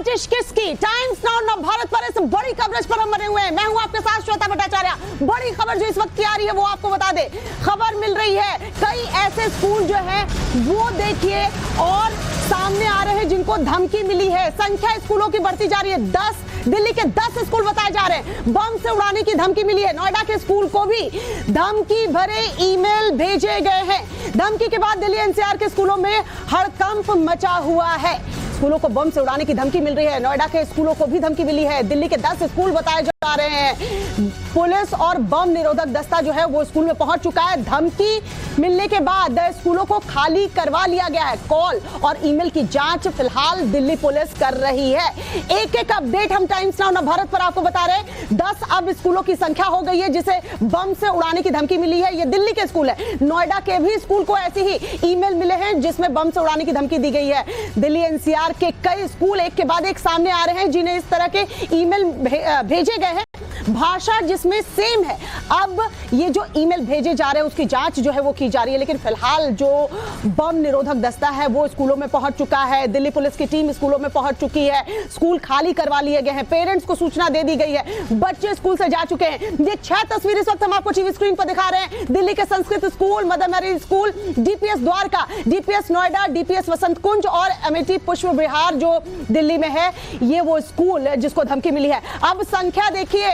साजिश किसकी? Times now Navbharat पर इस बड़ी कवरेज पर हम बने हुए हैं। मैं हूं आपके साथ श्वेता भट्टाचार्य। बड़ी खबर जो इस वक्त की आ रही है वो आपको बता दे। खबर मिल रही है कई ऐसे स्कूल जो है वो देखिए और सामने आ रहे हैं जिनको धमकी मिली है। संख्या स्कूलों की बढ़ती जा रही है। 10 दिल्ली के 10 स्कूल बताए जा रहे हैं बम से उड़ाने की धमकी मिली है। नोएडा के स्कूल को भी धमकी भरे ईमेल भेजे गए हैं। धमकी के बाद दिल्ली एनसीआर के स्कूलों में हड़कंप मचा हुआ है। स्कूलों को बम से उड़ाने की धमकी मिल रही है। नोएडा के स्कूलों को भी धमकी मिली है। दिल्ली के 10 स्कूल बताए जा रहे हैं। पुलिस और बम निरोधक दस्ता जो है वो स्कूल में पहुंच चुका है। धमकी मिलने के बाद स्कूलों को खाली करवा लिया गया है। कॉल और ईमेल की जांच फिलहाल दिल्ली पुलिस कर रही है। एक एक अपडेट हम टाइम्स नाउ नवभारत पर आपको बता रहे हैं। 10 अब स्कूलों की संख्या हो गई है जिसे बम से उड़ाने की धमकी मिली है। ये दिल्ली के स्कूल है। नोएडा के भी स्कूल को ऐसी ही ईमेल मिले हैं जिसमें बम से उड़ाने की धमकी दी गई है। दिल्ली एनसीआर के कई स्कूल एक के बाद एक सामने आ रहे हैं जिन्हें इस तरह के ईमेल भेजे गए हैं। भाषा जिसमें सेम है। अब ये जो ईमेल भेजे जा रहे हैं उसकी जांच जो है वो की जा रही है। लेकिन फिलहाल जो बम निरोधक दस्ता है वो स्कूलों में पहुंच चुका है। दिल्ली पुलिस की टीम स्कूलों में पहुंच चुकी है। स्कूल खाली करवा लिए गए हैं। पेरेंट्स को सूचना दे दी गई है। बच्चे स्कूल से जा चुके हैं। ये 6 तस्वीरें इस वक्त हम आपको टीवी स्क्रीन पर दिखा रहे हैं। दिल्ली के Sanskrit school, Mother Mary school, DPS Dwarka, DPS Noida, DPS Vasant Kunj और अमेठी पुष्प विहार जो दिल्ली में है। ये वो स्कूल जिसको धमकी मिली है। अब संख्या देखिए,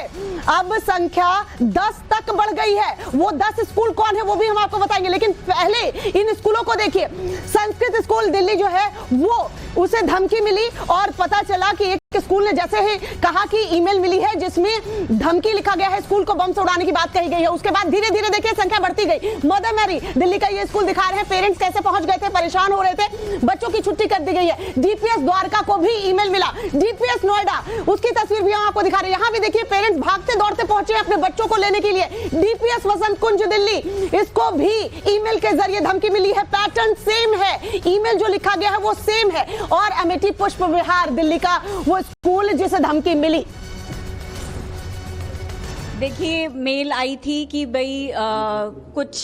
अब संख्या 10 तक बढ़ गई है। वो 10 स्कूल कौन है वो भी हम आपको बताएंगे। लेकिन पहले इन स्कूलों को देखिए। संस्कृत स्कूल दिल्ली जो है वो उसे धमकी मिली और पता चला कि एक स्कूल ने जैसे ही कहा कि ईमेल मिली है जिसमें धमकी लिखा गया है, स्कूल को बम से उड़ाने की बात कही गई है। उसके बाद धीरे धीरे देखिए संख्या बढ़ती गई। मदर मैरी दिल्ली का ये स्कूल दिखा रहे हैं। पेरेंट्स कैसे पहुंच गए थे, परेशान हो रहे थे। बच्चों की छुट्टी कर दी गई है। डीपीएस द्वारका को भी ईमेल मिला। डीपीएस नोएडा उसकी तस्वीर भी हम आपको दिखा रहे हैं। यहां भी देखिए पेरेंट्स भागते दौड़ते पहुंचे अपने बच्चों को लेने के लिए। डीपीएस वसंत कुंज दिल्ली, इसको भी ईमेल के जरिए धमकी मिली है। पैटर्न सेम है। ईमेल जो लिखा गया है वो सेम है। और अमेठी पुष्प विहार दिल्ली का वो स्कूल जिसे धमकी मिली। देखिए मेल आई थी कि भाई कुछ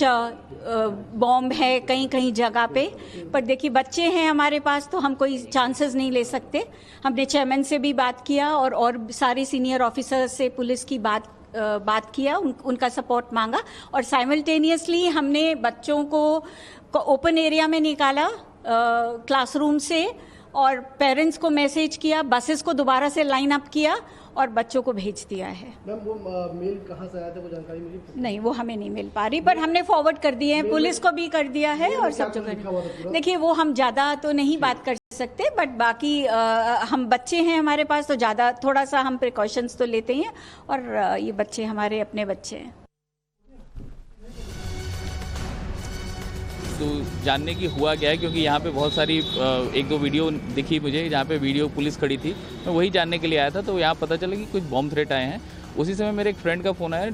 बॉम्ब है कहीं कहीं जगह पे, पर देखिए बच्चे हैं हमारे पास तो हम कोई चांसेस नहीं ले सकते। हमने चेयरमैन से भी बात किया और सारे सीनियर ऑफिसर से पुलिस की बात किया, उनका सपोर्ट मांगा और साइमल्टेनियसली हमने बच्चों को ओपन एरिया में निकाला क्लासरूम से और पेरेंट्स को मैसेज किया, बसेस को दोबारा से लाइन अप किया और बच्चों को भेज दिया है। मैम वो मेल कहाँ से आया था, वो जानकारी मिली? नहीं, वो हमें नहीं मिल पा रही, पर हमने फॉरवर्ड कर दिए हैं, पुलिस को भी कर दिया है और सब जगह। देखिए वो हम ज़्यादा तो नहीं बात कर सकते, बट बाकी हम बच्चे हैं हमारे पास तो ज़्यादा थोड़ा सा हम प्रिकॉशंस तो लेते हैं और ये बच्चे हमारे अपने बच्चे हैं। तो जानने की हुआ क्या है, क्योंकि यहाँ पे बहुत सारी 1-2 वीडियो दिखी मुझे जहाँ पे वीडियो पुलिस खड़ी थी। मैं वही जानने के लिए आया था। तो यहाँ पता चला कि कुछ बॉम्ब थ्रेट आए हैं। उसी समय मेरे एक फ्रेंड का फ़ोन आया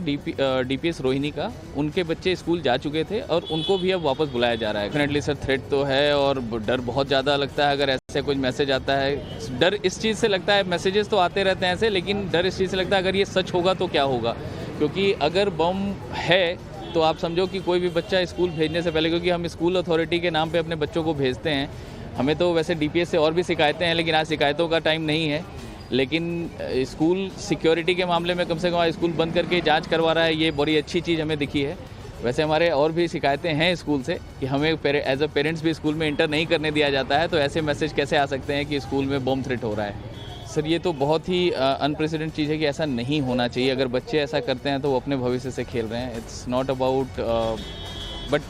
डीपीएस रोहिणी का। उनके बच्चे स्कूल जा चुके थे और उनको भी अब वापस बुलाया जा रहा है। डेफिनेटली सर थ्रेट तो है और डर बहुत ज़्यादा लगता है अगर ऐसे कुछ मैसेज आता है। डर इस चीज़ से लगता है, मैसेजेस तो आते रहते हैं ऐसे, लेकिन डर इस चीज़ से लगता है अगर ये सच होगा तो क्या होगा। क्योंकि अगर बम है तो आप समझो कि कोई भी बच्चा स्कूल भेजने से पहले, क्योंकि हम स्कूल अथॉरिटी के नाम पे अपने बच्चों को भेजते हैं। हमें तो वैसे डीपीएस से और भी शिकायतें हैं, लेकिन आज शिकायतों का टाइम नहीं है। लेकिन स्कूल सिक्योरिटी के मामले में कम से कम स्कूल बंद करके जांच करवा रहा है, ये बड़ी अच्छी चीज़ हमें दिखी है। वैसे हमारे और भी शिकायतें हैं स्कूल से कि हमें एज अ पेरेंट्स भी स्कूल में इंटर नहीं करने दिया जाता है। तो ऐसे मैसेज कैसे आ सकते हैं कि स्कूल में बॉम्ब थ्रेट हो रहा है। सर ये तो बहुत ही अनप्रेसिडेंट चीज़ है कि ऐसा नहीं होना चाहिए। अगर बच्चे ऐसा करते हैं तो वो अपने भविष्य से खेल रहे हैं। It's not about, but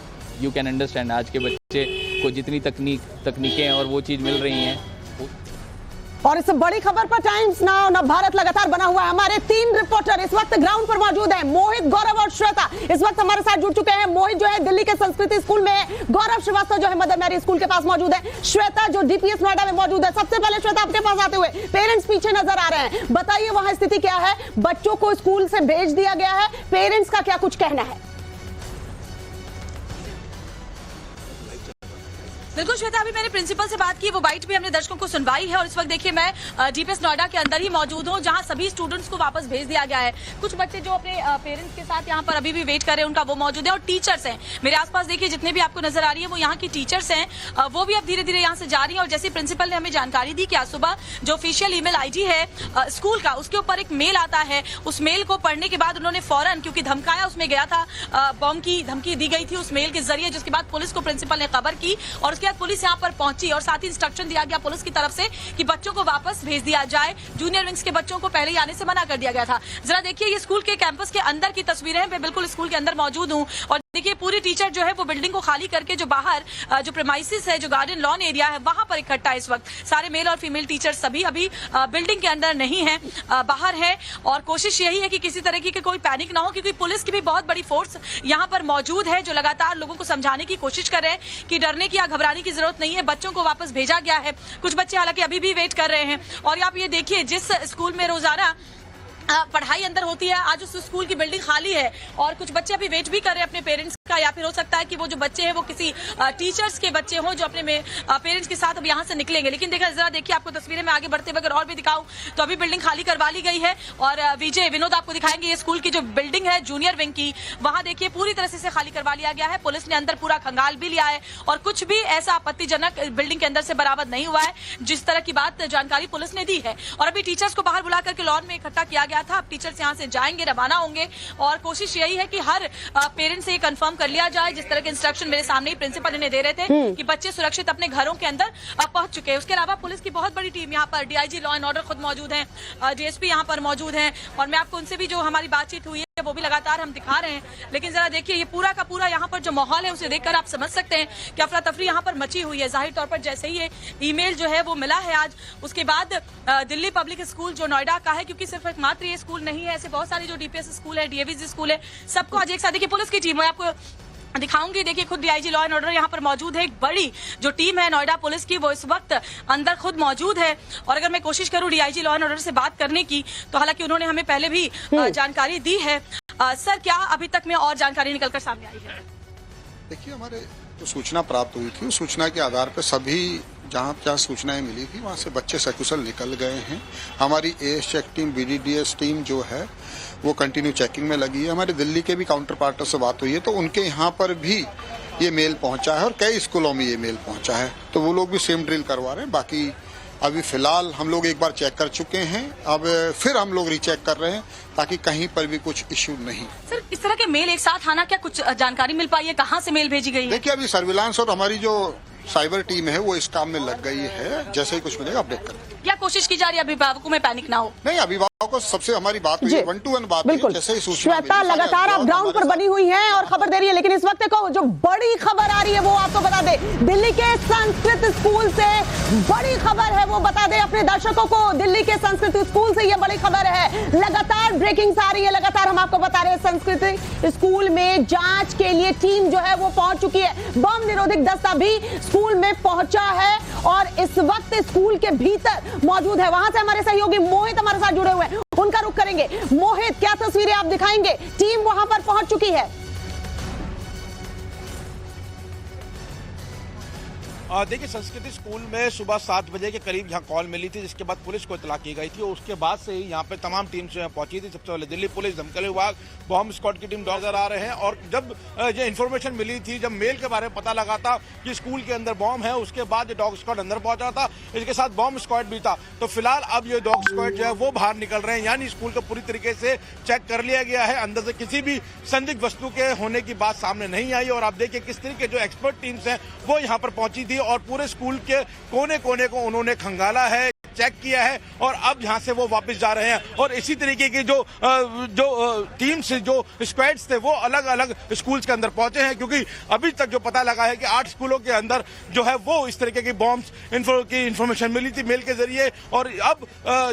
you can understand आज के बच्चे को जितनी तकनीकें और वो चीज़ मिल रही हैं। और इस बड़ी खबर पर टाइम्स नाउ नवभारत लगातार बना हुआ है। हमारे 3 रिपोर्टर इस वक्त ग्राउंड पर मौजूद हैं। मोहित, गौरव और श्वेता इस वक्त हमारे साथ जुड़ चुके हैं। मोहित जो है दिल्ली के संस्कृति स्कूल में है। गौरव श्रीवास्तव जो है मदर मैरी स्कूल के पास मौजूद है। श्वेता जो डीपीएस नोएडा में मौजूद है। सबसे पहले श्वेता आपके पास आते हुए, पेरेंट्स पीछे नजर आ रहे हैं, बताइए वहां स्थिति क्या है? बच्चों को स्कूल से भेज दिया गया है, पेरेंट्स का क्या कुछ कहना है? बिल्कुल श्वेता, अभी मैंने प्रिंसिपल से बात की, वो बाइट भी हमने दर्शकों को सुनवाई है और इस वक्त देखिए मैं डीपीएस नोएडा के अंदर ही मौजूद हूँ, जहाँ सभी स्टूडेंट्स को वापस भेज दिया गया है। कुछ बच्चे जो अपने पेरेंट्स के साथ यहाँ पर अभी भी वेट कर रहे हैं, उनका वो मौजूद है और टीचर्स हैं मेरे आसपास। देखिए जितने भी आपको नजर आ रही है वो यहाँ की टीचर्स हैं, वो भी अब धीरे धीरे यहाँ से जा रही है। और जैसे प्रिंसिपल ने हमें जानकारी दी कि आज सुबह जो ऑफिशियल ईमेल आईडी है स्कूल का, उसके ऊपर एक मेल आता है। उस मेल को पढ़ने के बाद उन्होंने फौरन, क्योंकि धमकाया उसमें गया था, बॉम्ब की धमकी दी गई थी उस मेल के जरिए, जिसके बाद पुलिस को प्रिंसिपल ने खबर की और उसके बाद पुलिस यहाँ पर पहुंची और साथ ही इंस्ट्रक्शन दिया गया पुलिस की तरफ से कि बच्चों को वापस भेज दिया जाए। जूनियर विंग्स के बच्चों को पहले ही आने से मना कर दिया गया था। जरा देखिए ये स्कूल के कैंपस के अंदर की तस्वीरें हैं, मैं बिल्कुल स्कूल के अंदर मौजूद हूँ और देखिए पूरी टीचर जो है वो बिल्डिंग को खाली करके जो बाहर जो प्रेमाइसिस है, जो गार्डन लॉन एरिया है, वहां पर इकट्ठा है इस वक्त। सारे मेल और फीमेल टीचर सभी अभी बिल्डिंग के अंदर नहीं है, बाहर है और कोशिश यही है कि किसी तरह की कोई पैनिक ना हो, क्योंकि पुलिस की भी बहुत बड़ी फोर्स यहाँ पर मौजूद है जो लगातार लोगों को समझाने की कोशिश कर रहे हैं कि डरने की या घबराने की जरूरत नहीं है। बच्चों को वापस भेजा गया है। कुछ बच्चे हालांकि अभी भी वेट कर रहे हैं और आप ये देखिए जिस स्कूल में रोजाना पढ़ाई अंदर होती है, आज उस स्कूल की बिल्डिंग खाली है और कुछ बच्चे अभी वेट भी कर रहे हैं अपने पेरेंट्स का, या फिर हो सकता है कि वो जो बच्चे हैं वो किसी टीचर्स के बच्चे हों जो अपने पेरेंट्स के साथ अब यहाँ से निकलेंगे। लेकिन देखा जरा देखिए आपको तस्वीरें में आगे बढ़ते हुए अगर और भी दिखाऊं तो अभी बिल्डिंग खाली करवा ली गई है और विजय विनोद आपको दिखाएंगे ये स्कूल की जो बिल्डिंग है जूनियर विंग की, वहां देखिए पूरी तरह से खाली करवा लिया गया है। पुलिस ने अंदर पूरा खंगाल भी लिया है और कुछ भी ऐसा आपत्तिजनक बिल्डिंग के अंदर से बरामद नहीं हुआ है, जिस तरह की बात जानकारी पुलिस ने दी है। और अभी टीचर्स को बाहर बुला करके लॉन में इकट्ठा किया गया था। अब टीचर्स यहाँ से जाएंगे, रवाना होंगे और कोशिश यही है कि हर पेरेंट्स से कंफर्म कर लिया जाए, जिस तरह के इंस्ट्रक्शन मेरे सामने ही प्रिंसिपल इन्हें दे रहे थे कि बच्चे सुरक्षित अपने घरों के अंदर पहुंच चुके हैं। उसके अलावा पुलिस की बहुत बड़ी टीम यहाँ पर, डीआईजी लॉ एंड ऑर्डर खुद मौजूद हैं, डीएसपी यहाँ पर मौजूद हैं और मैं आपको उनसे भी जो हमारी बातचीत हुई है वो भी लगातार हम दिखा रहे हैं। लेकिन जरा देखिए ये पूरा का पूरा यहाँ पर जो माहौल है उसे देखकर आप समझ सकते हैं कि अफरा तफरी यहाँ पर मची हुई है। जाहिर तौर पर जैसे ही ये ईमेल जो है वो मिला है आज, उसके बाद दिल्ली पब्लिक स्कूल जो नोएडा का है, क्योंकि सिर्फ एक मात्र ये स्कूल नहीं है, ऐसे बहुत सारे जो डीपीएस स्कूल है, डीएवीजी स्कूल है, सबको आज एक साथ देखिए पुलिस की टीम है, आपको दिखाऊंगी। देखिए खुद डीआईजी लॉ एंड ऑर्डर यहाँ पर मौजूद है। एक बड़ी जो टीम है नोएडा पुलिस की वो इस वक्त अंदर खुद मौजूद है और अगर मैं कोशिश करूं डीआईजी लॉ एंड ऑर्डर से बात करने की तो हालांकि उन्होंने हमें पहले भी जानकारी दी है। सर क्या अभी तक में और जानकारी निकलकर सामने आई है? देखिए हमारे जो सूचना प्राप्त हुई थी उस सूचना के आधार पर सभी जहाँ सूचनाएं मिली थी वहाँ से बच्चे सकुशल निकल गए हैं। हमारी AS check team, BDDS team जो है वो कंटिन्यू चेकिंग में लगी है। हमारे दिल्ली के भी काउंटर पार्टर से बात हुई है तो उनके यहाँ पर भी ये मेल पहुंचा है और कई स्कूलों में ये मेल पहुंचा है, तो वो लोग भी सेम ड्रिल करवा रहे हैं। बाकी अभी फिलहाल हम लोग एक बार चेक कर चुके हैं, अब फिर हम लोग रीचेक कर रहे हैं ताकि कहीं पर भी कुछ इश्यू नहीं। सर इस तरह के मेल एक साथ आना, क्या कुछ जानकारी मिल पाई है, कहाँ से मेल भेजी गई है? देखिए अभी सर्विलांस और हमारी जो साइबर टीम है वो इस काम में लग गई है, जैसे ही कुछ मिलेगा अपडेट करेंगे। क्या कोशिश की जा रही है अभिभावकों में पैनिक ना हो? नहीं, अभिभावकों को सबसे हमारी बात हुई है, 1-to-1 बात हुई है, जैसे ही सूचना श्वेता लगातार आप ग्राउंड पर बनी हुई है और खबर दे रही है, लेकिन इस वक्त को जो बड़ी खबर आ रही है वो आपको बता दे, दिल्ली के संस्कृत स्कूल से बड़ी खबर है, वो बता दे अपने दर्शकों को। दिल्ली के संस्कृत स्कूल से ये बड़ी खबर है, लगातार ब्रेकिंग आ रही है, लगातार हम आपको बता रहे हैं संस्कृत स्कूल में जांच के लिए टीम जो है वो पहुंच चुकी है। बम निरोधक दस्ता भी स्कूल में पहुंचा है और इस वक्त स्कूल के भीतर मौजूद है। वहां से हमारे सहयोगी मोहित हमारे साथ जुड़े हुए हैं, उनका रुख करेंगे। मोहित क्या तस्वीरें आप दिखाएंगे? टीम वहां पर पहुंच चुकी है। देखिए संस्कृति स्कूल में सुबह 7 बजे के करीब यहाँ कॉल मिली थी, जिसके बाद पुलिस को इतला की गई थी और उसके बाद से ही यहाँ पे तमाम टीम जो है पहुंची थी। सबसे पहले दिल्ली पुलिस, दमकल विभाग, बॉम्ब स्क्वाड की टीम नजर आ रहे हैं और जब ये इन्फॉर्मेशन मिली थी, जब मेल के बारे में पता लगा था कि स्कूल के अंदर बॉम्ब है, उसके बाद डॉग स्क्वाड अंदर पहुंचा था, इसके साथ बॉम्ब स्क्वाड भी था। तो फिलहाल अब ये डॉग स्क्वाड जो है वो बाहर निकल रहे हैं, यानी स्कूल को पूरी तरीके से चेक कर लिया गया है, अंदर से किसी भी संदिग्ध वस्तु के होने की बात सामने नहीं आई। और आप देखिए किस तरीके जो एक्सपर्ट टीम्स हैं वो यहाँ पर पहुंची थी और पूरे स्कूल के कोने कोने को उन्होंने खंगाला है, चेक किया है और अब यहां से वो वापस जा रहे हैं। और इसी तरीके की जो टीम्स, जो स्क्वाड्स थे वो अलग अलग स्कूल्स के अंदर पहुंचे हैं, क्योंकि अभी तक जो पता लगा है कि 8 स्कूलों के अंदर जो है वो इस तरीके की बॉम्ब्स की इंफॉर्मेशन मिली थी मेल के जरिए और अब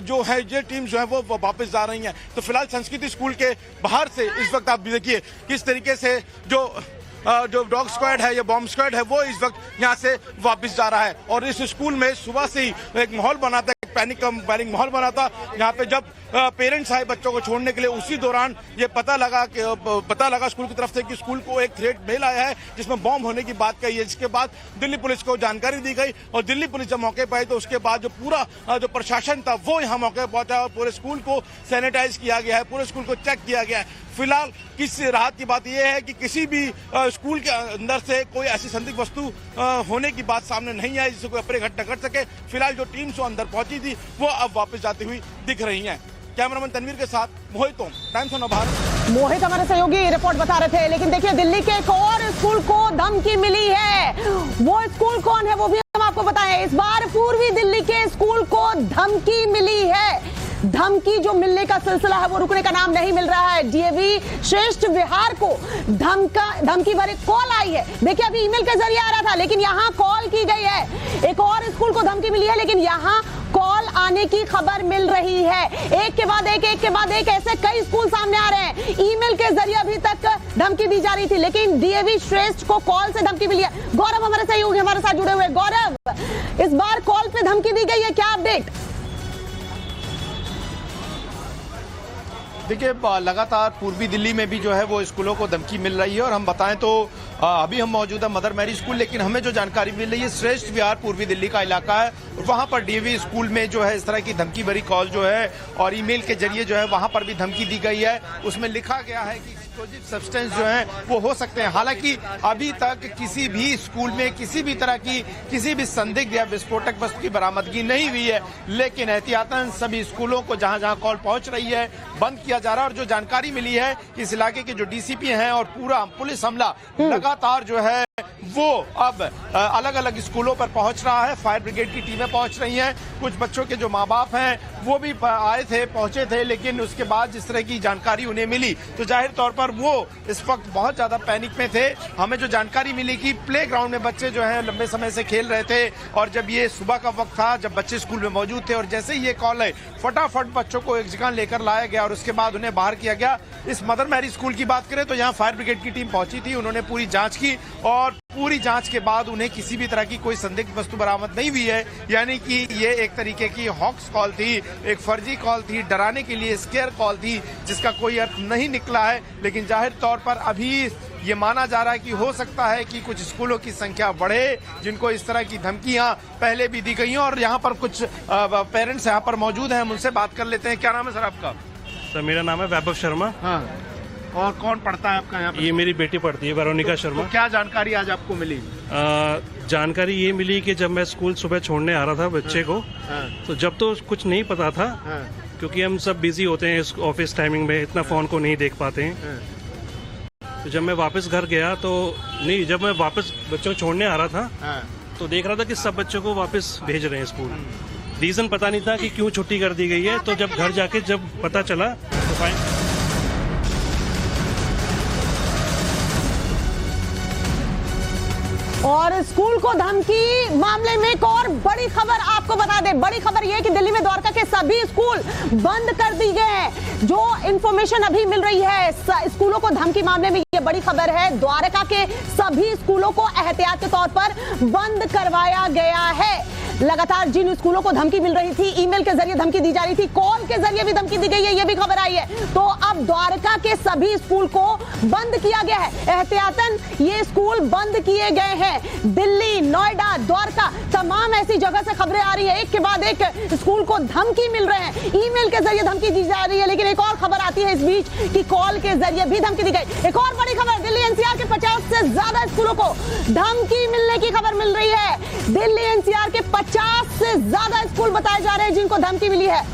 जो है ये टीम जो है वो वापस जा रही हैं। तो फिलहाल संस्कृति स्कूल के बाहर से इस वक्त आप देखिए किस तरीके से जो डॉग स्क्वाड है या बॉम्ब स्क्वाड है वो इस वक्त यहाँ से वापस जा रहा है और इस स्कूल में सुबह से ही एक माहौल बना था, पैनिक माहौल बना था। यहाँ पे जब पेरेंट्स आए बच्चों को छोड़ने के लिए, उसी दौरान ये पता लगा स्कूल की तरफ से कि स्कूल को एक थ्रेट मेल आया है जिसमें बॉम्ब होने की बात कही है। जिसके बाद दिल्ली पुलिस को जानकारी दी गई और दिल्ली पुलिस जब मौके पर आई तो उसके बाद जो पूरा जो प्रशासन था वो यहाँ मौके पर पहुंचा और पूरे स्कूल को सैनिटाइज किया गया है, पूरे स्कूल को चेक किया गया है। फिलहाल किस राहत की बात यह है कि किसी भी स्कूल के अंदर से कोई ऐसी संदिग्ध वस्तु होने की बात सामने नहीं आई जिससे कोई अप्रिय घटना घट सके। फिलहाल जो टीम जो अंदर पहुंची थी वो अब वापस जाती हुई दिख रही है। कैमरामैन तनवीर के साथ मोहित ओम, टाइम्स ऑफ भारत। मोहित हमारे सहयोगी रिपोर्ट बता रहे थे। लेकिन देखिए, दिल्ली के एक और स्कूल को धमकी मिली है। वो स्कूल कौन है वो भी हम आपको बताएं। इस बार पूर्वी दिल्ली के स्कूल को धमकी मिली है। धमकी जो मिलने का सिलसिला है वो रुकने का नाम नहीं मिल रहा है। डीएवी श्रेष्ठ विहार को धमकी भरी कॉल आई है। देखिए, अभी ईमेल के जरिए आ रहा था, लेकिन यहाँ कॉल की गई है। एक और स्कूल को धमकी मिली है, लेकिन यहाँ कॉल आने की खबर मिल रही है। एक के बाद एक ऐसे कई स्कूल सामने आ रहे हैं। ईमेल के जरिए अभी तक धमकी दी जा रही थी, लेकिन डीएवी श्रेष्ठ को कॉल से धमकी मिली है। गौरव हमारे सहयोगी हमारे साथ जुड़े हुए। गौरव, इस बार कॉल पे धमकी दी गई है, क्या अपडेट? देखिए, लगातार पूर्वी दिल्ली में भी जो है वो स्कूलों को धमकी मिल रही है और हम बताएं तो अभी हम मौजूद है मदर मैरी स्कूल, लेकिन हमें जो जानकारी मिल रही है श्रेष्ठ विहार पूर्वी दिल्ली का इलाका है। वहां पर डीएवी स्कूल में जो है इस तरह की धमकी भरी कॉल जो है और ईमेल के जरिए जो है वहां पर भी धमकी दी गई है। उसमें लिखा गया है कि एक्सप्लोजिव सब्सटेंस जो है वो हो सकते हैं। हालांकि अभी तक किसी भी स्कूल में किसी भी तरह की किसी भी संदिग्ध या विस्फोटक वस्तु की बरामदगी नहीं हुई है, लेकिन एहतियातन सभी स्कूलों को जहां जहां कॉल पहुंच रही है बंद किया जा रहा है। और जो जानकारी मिली है इस इलाके के जो डीसीपी हैं और पूरा पुलिस अमला लगातार जो है वो अब अलग अलग स्कूलों पर पहुंच रहा है। फायर ब्रिगेड की टीमें पहुंच रही हैं। कुछ बच्चों के जो माँ बाप हैं वो भी पहुंचे थे, लेकिन उसके बाद जिस तरह की जानकारी उन्हें मिली तो जाहिर तौर पर वो इस वक्त बहुत ज्यादा पैनिक में थे। हमें जो जानकारी मिली कि प्लेग्राउंड में बच्चे जो है लंबे समय से खेल रहे थे और जब ये सुबह का वक्त था जब बच्चे स्कूल में मौजूद थे और जैसे ही ये कॉल है फटाफट बच्चों को एक जगह लेकर लाया गया और उसके बाद उन्हें बाहर किया गया। इस मदर मैरी स्कूल की बात करें तो यहाँ फायर ब्रिगेड की टीम पहुंची थी, उन्होंने पूरी जांच की और पूरी जांच के बाद उन्हें किसी भी तरह की कोई संदिग्ध वस्तु बरामद नहीं हुई है। यानी कि ये एक तरीके की हॉक्स कॉल थी, एक फर्जी कॉल थी, डराने के लिए स्केयर कॉल थी जिसका कोई अर्थ नहीं निकला है। लेकिन जाहिर तौर पर अभी ये माना जा रहा है कि हो सकता है कि कुछ स्कूलों की संख्या बढ़े जिनको इस तरह की धमकियां पहले भी दी गई हैं। और यहाँ पर कुछ पेरेंट्स यहाँ पर मौजूद हैं, हम उनसे बात कर लेते हैं। क्या नाम है सर आपका? सर मेरा नाम है वैभव शर्मा। हाँ, और कौन पढ़ता है आपका यहाँ पर? ये मेरी बेटी पढ़ती है, वेरोनिका शर्मा। तो क्या जानकारी आज आपको मिली? जानकारी ये मिली कि जब मैं स्कूल सुबह छोड़ने आ रहा था बच्चे को, तो जब तो कुछ नहीं पता था क्योंकि हम सब बिजी होते हैं ऑफिस टाइमिंग में, इतना फोन को नहीं देख पाते हैं। तो जब मैं वापस घर गया तो नहीं, जब मैं वापस बच्चों को छोड़ने आ रहा था तो देख रहा था कि सब बच्चों को वापस भेज रहे हैं स्कूल। रीजन पता नहीं था कि क्यों छुट्टी कर दी गई है। तो जब घर जाके जब पता चला तो फाइन। और स्कूल को धमकी मामले में एक और बड़ी खबर आपको बता दें। बड़ी खबर यह है कि दिल्ली में द्वारका के सभी स्कूल बंद कर दी गए हैं। जो इंफॉर्मेशन अभी मिल रही है स्कूलों को धमकी मामले में, ये बड़ी खबर है। द्वारका के सभी स्कूलों को एहतियात के तौर पर बंद करवाया गया है। लगातार जिन स्कूलों को धमकी मिल रही थी, ईमेल के जरिए धमकी दी जा रही थी, कॉल के जरिए भी धमकी दी गई है, ये भी खबर आई है। तो अब द्वारका के सभी स्कूल को बंद किया गया है। एहतियातन ये स्कूल बंद किए गए हैं। दिल्ली, नोएडा, द्वारका, तमाम ऐसी जगह से खबरें आ रही है। एक के बाद एक स्कूल को धमकी मिल रहे हैं, ईमेल के जरिए धमकी दी जा रही है। लेकिन एक और खबर आती है इस बीच कि कॉल के जरिए भी धमकी दी गई। एक और बड़ी खबर, दिल्ली एनसीआर के 50 से ज्यादा स्कूलों को धमकी मिलने की खबर मिल रही है। दिल्ली एनसीआर के 50 से ज्यादा स्कूल बताए जा रहे हैं जिनको धमकी मिली है।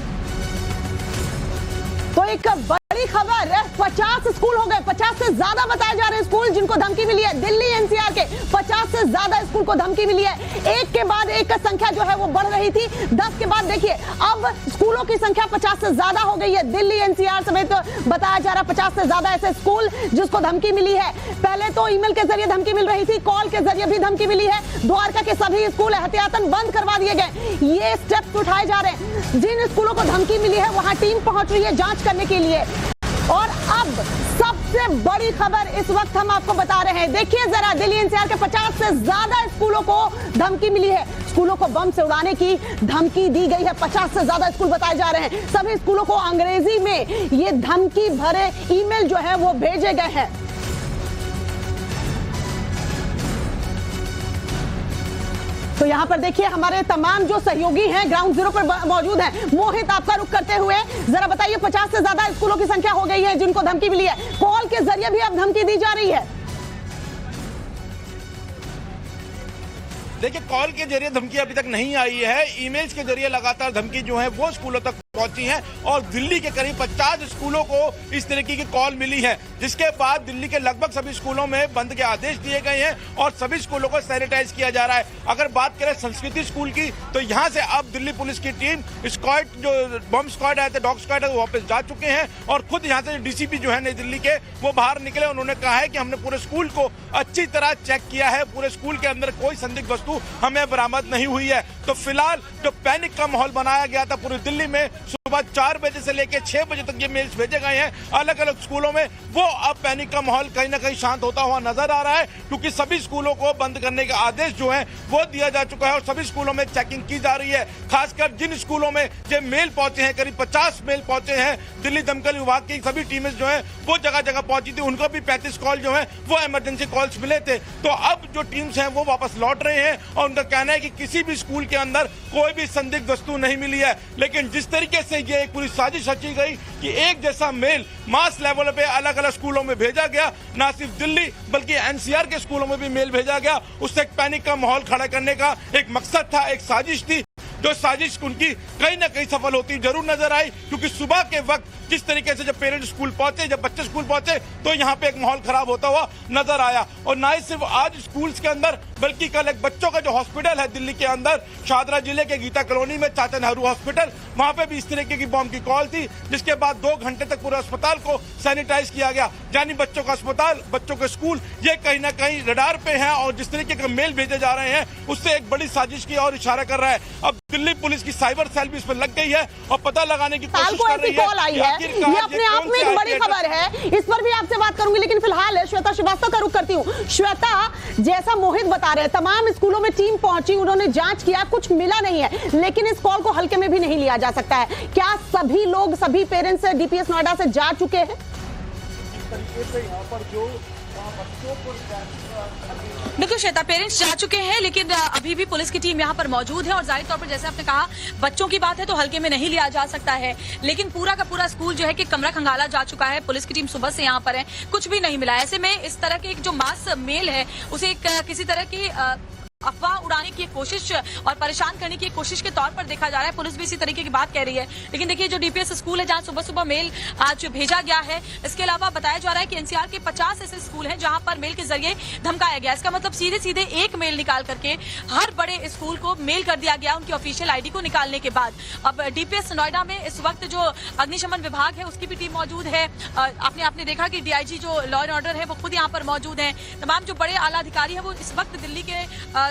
तो एक बड़ी खबर, 50 स्कूल हो गए, 50 से ज्यादा बताए जा रहे हैं स्कूल जिनको धमकी मिली है। दिल्ली एनसीआर के 50 से ज्यादा स्कूल को धमकी मिली है। एक के बाद एक संख्या जो है वो बढ़ रही थी। 10 के बाद देखिए अब स्कूलों की संख्या 50 से ज्यादा हो गई है। दिल्ली एनसीआर समेत बताया जा रहा 50 से ज्यादा ऐसे स्कूल जिसको धमकी मिली है। पहले तो ईमेल के जरिए धमकी मिल रही थी, कॉल के जरिए भी धमकी मिली है। द्वारका के सभी स्कूल एहतियातन बंद करवा दिए गए। ये स्टेप्स उठाए जा रहे हैं। जिन स्कूलों को धमकी मिली है वहां टीम पहुंच रही है जांच करने के लिए। और अब सब सबसे बड़ी खबर इस वक्त हम आपको बता रहे हैं। देखिए जरा, दिल्ली एनसीआर के 50 से ज्यादा स्कूलों को धमकी मिली है। स्कूलों को बम से उड़ाने की धमकी दी गई है। 50 से ज्यादा स्कूल बताए जा रहे हैं। सभी स्कूलों को अंग्रेजी में ये धमकी भरे ईमेल जो है वो भेजे गए हैं। तो यहां पर देखिए हमारे तमाम जो सहयोगी हैं ग्राउंड जीरो पर मौजूद हैं। मोहित, आपका रुख करते हुए जरा बताइए, 50 से ज्यादा स्कूलों की संख्या हो गई है जिनको धमकी मिली है। कॉल के जरिए भी अब धमकी दी जा रही है। देखिए, कॉल के जरिए धमकी अभी तक नहीं आई है। ईमेल्स के जरिए लगातार धमकी जो है वो स्कूलों तक पहुंची है और दिल्ली के करीब 50 स्कूलों को इस तरीके की कॉल मिली है, जिसके बाद दिल्ली के लगभग सभी स्कूलों में बंद के आदेश दिए गए हैं और सभी स्कूलों को सैनिटाइज किया जा रहा है। अगर बात करें संस्कृति स्कूल की, तो यहाँ से अब दिल्ली पुलिस की टीम स्क्वाड, जो बम स्क्वाड आए थे, डॉग स्क्वाड है, वो वापस जा चुके हैं और खुद यहाँ से डीसीपी जो है नई दिल्ली के, वो बाहर निकले। उन्होंने कहा है कि हमने पूरे स्कूल को अच्छी तरह चेक किया है, पूरे स्कूल के अंदर कोई संदिग्ध वस्तु हमें बरामद नहीं हुई है। तो फिलहाल जो पैनिक का माहौल बनाया गया था पूरी दिल्ली में, सुबह 4 बजे से लेकर 6 बजे तक ये मेल्स भेजे गए हैं अलग अलग स्कूलों में, वो अब पैनिक का माहौल कहीं ना कहीं शांत होता हुआ नजर आ रहा है, क्योंकि सभी स्कूलों को बंद करने का आदेश जो है वो दिया जा चुका है और सभी स्कूलों में चेकिंग की जा रही है। खासकर जिन स्कूलों में जो मेल पहुंचे हैं, करीब 50 मेल पहुंचे हैं, दिल्ली दमकल विभाग की सभी टीमें जो है वो जगह जगह पहुंची थी। उनको भी 35 कॉल जो है वो इमरजेंसी कॉल्स मिले थे। तो अब जो टीम्स हैं वो वापस लौट रहे हैं और उनका कहना है कि किसी भी स्कूल के अंदर कोई भी संदिग्ध वस्तु नहीं मिली है। लेकिन जिस तरीके से ये एक पूरी साजिश रची गई कि एक जैसा मेल मास लेवल पे अलग अलग स्कूलों में भेजा गया, ना सिर्फ दिल्ली बल्कि एनसीआर के स्कूलों में भी मेल भेजा गया, उससे एक पैनिक का माहौल खड़ा करने का एक मकसद था, एक साजिश थी। जो साजिश उनकी कहीं ना कहीं सफल होती जरूर नजर आई, क्योंकि सुबह के वक्त जिस तरीके से जब पेरेंट्स स्कूल पहुंचे, जब बच्चे स्कूल पहुंचे, तो यहाँ पे एक माहौल खराब होता हुआ नजर आया। और ना ही सिर्फ आज स्कूल्स के अंदर, बल्कि कल एक बच्चों का जो हॉस्पिटल है दिल्ली के अंदर, शाहदरा जिले के गीता कॉलोनी में चाचा नेहरू हॉस्पिटल, वहां पे भी इस तरीके की बॉम्ब की कॉल थी, जिसके बाद 2 घंटे तक पूरे अस्पताल को सैनिटाइज किया गया। यानी बच्चों का अस्पताल, बच्चों के स्कूल, ये कहीं ना कहीं रडार पे है और जिस तरीके के मेल भेजे जा रहे हैं उससे एक बड़ी साजिश की और इशारा कर रहा है। अब दिल्ली पुलिस की साइबर सेल भी इस पर लग गई है और पता लगाने की कोशिश कर रही है। ये अपने आप में एक बड़ी खबर है, इस पर भी आपसे बात करूंगी, लेकिन फिलहाल श्वेता श्रीवास्तव का रुख करती हूँ। श्वेता, जैसा मोहित बता रहे हैं, तमाम स्कूलों में टीम पहुंची, उन्होंने जांच किया, कुछ मिला नहीं है, लेकिन इस कॉल को हल्के में भी नहीं लिया जा सकता है। क्या सभी लोग, सभी पेरेंट्स डीपीएस नोएडा से जा चुके हैं? बिल्कुल श्वेता, पेरेंट्स जा चुके हैं, लेकिन अभी भी पुलिस की टीम यहाँ पर मौजूद है और जाहिर तौर पर जैसे आपने कहा बच्चों की बात है तो हल्के में नहीं लिया जा सकता है, लेकिन पूरा का पूरा स्कूल जो है कि कमरा खंगाला जा चुका है। पुलिस की टीम सुबह से यहाँ पर है, कुछ भी नहीं मिला। ऐसे में इस तरह के एक जो मास मेल है उसे किसी तरह की अफवाह उड़ाने की कोशिश और परेशान करने की कोशिश के तौर पर देखा जा रहा है। पुलिस भी इसी तरीके की बात कह रही है। लेकिन देखिए, जो डीपीएस स्कूल है जहां सुबह सुबह मेल आज भेजा गया है, इसके अलावा बताया जा रहा है कि एनसीआर के 50 ऐसे स्कूल हैं जहां पर मेल के जरिए धमकाया गया। इसका मतलब सीधे सीधे एक मेल निकाल करके हर बड़े स्कूल को मेल कर दिया गया उनकी ऑफिशियल आईडी को निकालने के बाद। अब डीपीएस नोएडा में इस वक्त जो अग्निशमन विभाग है उसकी भी टीम मौजूद है। आपने देखा कि डीआईजी जो लॉ एंड ऑर्डर है वो खुद यहाँ पर मौजूद है। तमाम जो बड़े आला अधिकारी है वो इस वक्त दिल्ली के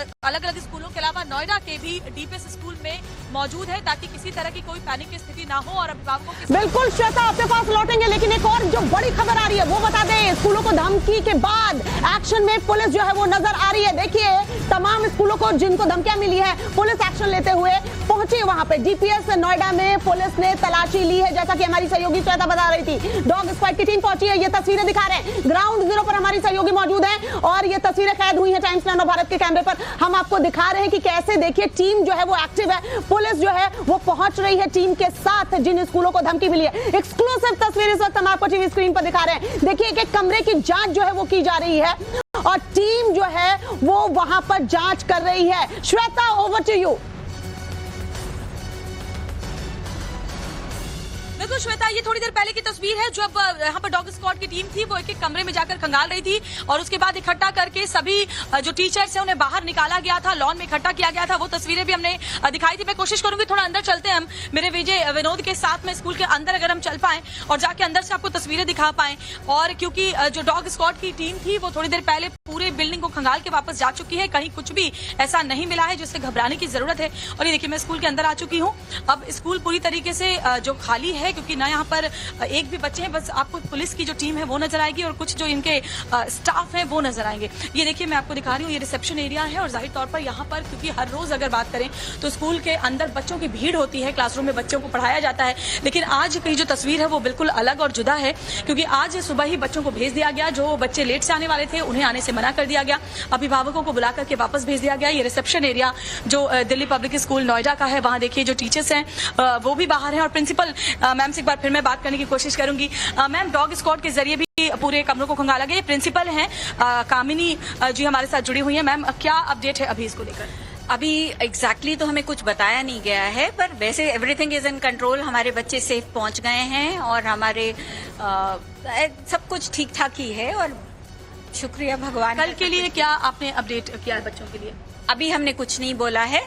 अलग अलग स्कूलों के अलावा नोएडा के भी डीपीएस स्कूल में मौजूद है, ताकि किसी तरह की कोई पैनिक की स्थिति ना हो और अभिभावकों की। बिल्कुल श्वेता, आपके पास लौटेंगे, लेकिन एक और जो बड़ी खबर आ रही है वो बता दें। स्कूलों को धमकी के बाद एक्शन में पुलिस जो है वो नजर आ रही है। देखिए, तमाम स्कूलों को जिनको धमकियां मिली है, पुलिस एक्शन लेते हुए पहुंची वहां पे। डीपीएस नोएडा में पुलिस ने तलाशी ली है, जैसा कि हमारी सहयोगी श्वेता बता रही थी। डॉग स्क्वाड की टीम पहुंची है, ये तस्वीरें दिखा रहे हैं। ग्राउंड जीरो पर हमारी सहयोगी मौजूद है और ये तस्वीरें कैद हुई है टाइम्स नाउ भारत के कैमरे पर। हम आपको दिखा रहे हैं कि कैसे, देखिए, टीम जो है वो एक्टिव है, पुलिस जो है वो पहुंच रही है टीम के साथ जिन स्कूलों को धमकी मिली है। एक्सक्लूसिव तस्वीर इस वक्त हम आपको टीवी स्क्रीन पर दिखा रहे हैं। देखिए, एक कमरे की जांच जो है वो की जा रही है और टीम जो है वो वहां पर जांच कर रही है। Shweta, over to you. बिल्कुल श्वेता, ये थोड़ी देर पहले की तस्वीर है जब यहाँ पर डॉग स्क्वाड की टीम थी वो एक एक कमरे में जाकर खंगाल रही थी और उसके बाद इकट्ठा करके सभी जो टीचर्स हैं उन्हें बाहर निकाला गया था, लॉन में इकट्ठा किया गया था। वो तस्वीरें भी हमने दिखाई थी। मैं कोशिश करूंगी थोड़ा अंदर चलते हैं हम मेरे विनोद के साथ में स्कूल के अंदर, अगर हम चल पाए और जाके अंदर से आपको तस्वीरें दिखा पाए। और क्योंकि जो डॉग स्क्वाड की टीम थी वो थोड़ी देर पहले पूरे बिल्डिंग को खंगाल के वापस जा चुकी है, कहीं कुछ भी ऐसा नहीं मिला है जिससे घबराने की जरूरत है। और ये देखिए, मैं स्कूल के अंदर आ चुकी हूँ। अब स्कूल पूरी तरीके से जो खाली है, है, क्योंकि ना यहाँ पर एक भी बच्चे हैं, बस आपको पुलिस की जो टीम है वो नजर आएगी और कुछ जो इनके स्टाफ हैं वो नजर आएंगे। ये देखिए मैं आपको दिखा रही हूँ, ये रिसेप्शन एरिया है और जाहिर तौर पर यहाँ पर क्योंकि हर रोज अगर बात करें तो स्कूल के अंदर बच्चों की भीड़ होती है, क्लासरूम में बच्चों को पढ़ाया जाता है, लेकिन आज की जो तस्वीर है वो बिल्कुल अलग और जुदा है, क्योंकि आज सुबह ही बच्चों को भेज दिया गया। जो बच्चे लेट से आने वाले थे उन्हें आने से मना कर दिया गया, अभिभावकों को बुला करके वापस भेज दिया गया। ये रिसेप्शन एरिया जो दिल्ली पब्लिक स्कूल नोएडा का है, वहां देखिए जो टीचर्स हैं वो भी बाहर हैं और प्रिंसिपल मैम से एक बार फिर मैं बात करने की कोशिश करूंगी। मैम, डॉग स्क्वाड के जरिए भी पूरे कमरों को खंगाला गया। प्रिंसिपल हैं कामिनी जी हमारे साथ जुड़ी हुई है। मैम, क्या अपडेट है अभी इसको लेकर? अभी एग्जैक्टली तो हमें कुछ बताया नहीं गया है, पर वैसे एवरीथिंग इज इन कंट्रोल। हमारे बच्चे सेफ पहुंच गए हैं और हमारे सब कुछ ठीक ठाक ही है और शुक्रिया भगवान। कल के लिए क्या आपने अपडेट किया है बच्चों के लिए? अभी हमने कुछ नहीं बोला है,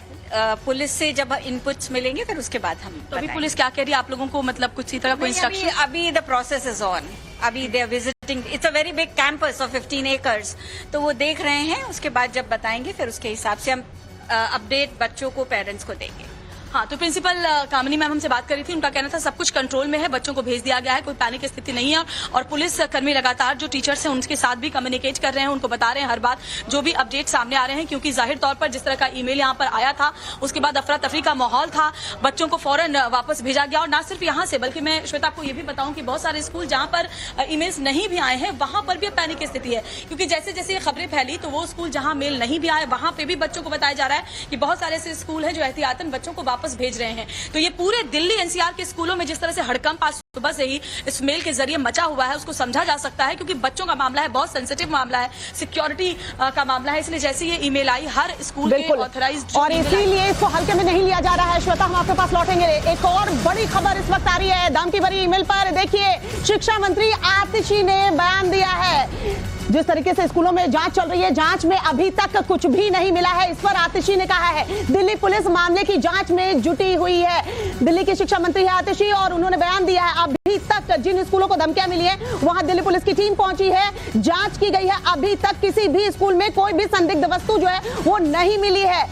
पुलिस से जब इनपुट्स मिलेंगे फिर उसके बाद हम तो अभी पुलिस क्या कह रही है आप लोगों को, मतलब कुछ इसी तरह कोई इंस्ट्रक्शन? अभी द प्रोसेस इज ऑन, अभी they are visiting, it's a very big campus of 15 acres, तो वो देख रहे हैं। उसके बाद जब बताएंगे फिर उसके हिसाब से हम अपडेट बच्चों को, पेरेंट्स को देंगे। हाँ, तो प्रिंसिपल कामिनी मैम हमसे बात कर रही थी, उनका कहना था सब कुछ कंट्रोल में है, बच्चों को भेज दिया गया है, कोई पैनिक की स्थिति नहीं है और पुलिस कर्मी लगातार जो टीचर्स हैं उनके साथ भी कम्युनिकेट कर रहे हैं, उनको बता रहे हैं हर बात, जो भी अपडेट सामने आ रहे हैं, क्योंकि जाहिर तौर पर जिस तरह का ईमेल यहाँ पर आया था उसके बाद अफरा तफरी का माहौल था, बच्चों को फौरन वापस भेजा गया। और ना सिर्फ यहाँ से बल्कि मैं श्वेता आपको ये भी बताऊं कि बहुत सारे स्कूल जहाँ पर ईमेल्स नहीं भी आए हैं वहां पर भी पैनिक की स्थिति है, क्योंकि जैसे जैसे ये खबरें फैली तो वो स्कूल जहाँ मेल नहीं भी आए वहां पे भी बच्चों को बताया जा रहा है कि बहुत सारे ऐसे स्कूल हैं जो एहतियातन बच्चों को वापस भेज रहे हैं। तो ये पूरे दिल्ली एनसीआर के स्कूलों में जिस तरह से हड़कंप आज सुबह से ही इस मेल के जरिए मचा हुआ है उसको समझा जा सकता है, क्योंकि बच्चों का मामला है, बहुत सेंसिटिव मामला है, सिक्योरिटी का मामला है, इसलिए जैसे ये ईमेल आई हर स्कूल के ऑथराइज्ड और इसीलिए इसको हल्के में नहीं लिया जा रहा है। श्वेता, हम आपके पास लौटेंगे। एक और बड़ी खबर इस वक्त आ रही है धमकी भरी ईमेल पर। देखिए, शिक्षा मंत्री आतिशी ने बयान दिया है। जिस तरीके से स्कूलों में जांच चल रही है, जांच में अभी तक कुछ भी नहीं मिला है, इस पर आतिशी ने कहा है दिल्ली पुलिस मामले की जांच में जुटी हुई है। दिल्ली की शिक्षा मंत्री है आतिशी और उन्होंने बयान दिया है अभी तक जिन स्कूलों को धमकियां मिली है वहां दिल्ली पुलिस की टीम पहुंची है, जांच की गई है, अभी तक किसी भी स्कूल में कोई भी संदिग्ध वस्तु जो है वो नहीं मिली है।